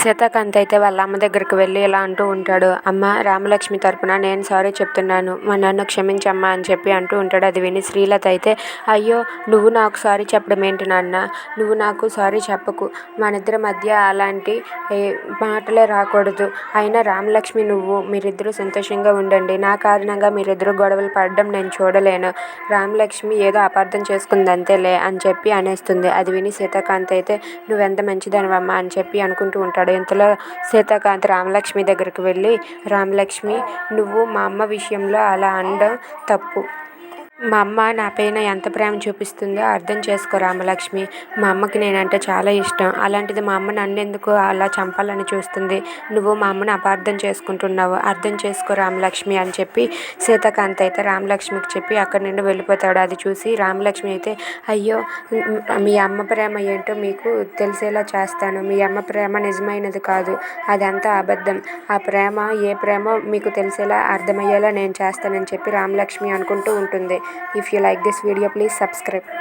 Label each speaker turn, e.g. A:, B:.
A: సీతాకాంత్ అయితే వాళ్ళ అమ్మ దగ్గరికి వెళ్ళి ఇలా అంటూ ఉంటాడు. అమ్మ, రామలక్ష్మి తరపున నేను సారీ చెప్తున్నాను, నన్ను క్షమించమ్మా అని చెప్పి అంటూ ఉంటాడు. అది విని శ్రీలత అయితే, అయ్యో నువ్వు నాకు సారీ చెప్పడం ఏంటి నాన్న, నువ్వు నాకు సారీ చెప్పకు, మనిద్దరి మధ్య అలాంటి ఏ మాటలే రాకూడదు. అయినా రామలక్ష్మి మీరిద్దరూ సంతోషంగా ఉండండి, నా కారణంగా మీరిద్దరూ గొడవలు పడడం నేను చూడలేను, రామలక్ష్మి ఏదో అపార్థం చేసుకుంది అంతేలే అని చెప్పి అనేస్తుంది. అది విని సీతాకాంత్ అయితే, నువ్వెంత మంచిదానివమ్మా అని చెప్పి అనుకుంటూ ఉంటాడు. ఇంతలో సీతాకాంత్ రామలక్ష్మి దగ్గరికి వెళ్ళి, రామలక్ష్మి, నువ్వు మా అమ్మ విషయంలో అలా అనడం తప్పు, మా అమ్మ నా పైన ఎంత ప్రేమ చూపిస్తుందో అర్థం చేసుకో రామలక్ష్మి, మా అమ్మకి నేనంటే చాలా ఇష్టం, అలాంటిది మా అమ్మ నన్నెందుకు అలా చంపాలని చూస్తుంది, నువ్వు మా అమ్మని అపార్థం చేసుకుంటున్నావు, అర్థం చేసుకో రామలక్ష్మి అని చెప్పి సీతాకాంత్ అయితే రామలక్ష్మికి చెప్పి అక్కడి నుండి వెళ్ళిపోతాడు. అది చూసి రామలక్ష్మి అయితే, అయ్యో మీ అమ్మ ప్రేమ ఏంటో మీకు తెలిసేలా చేస్తాను, మీ అమ్మ ప్రేమ నిజమైనది కాదు, అదంతా అబద్ధం, ఆ ప్రేమ ఏ ప్రేమో మీకు తెలిసేలా అర్థమయ్యేలా నేను చేస్తానని చెప్పి రామలక్ష్మి అనుకుంటూ ఉంటుంది. If you like this video, please subscribe.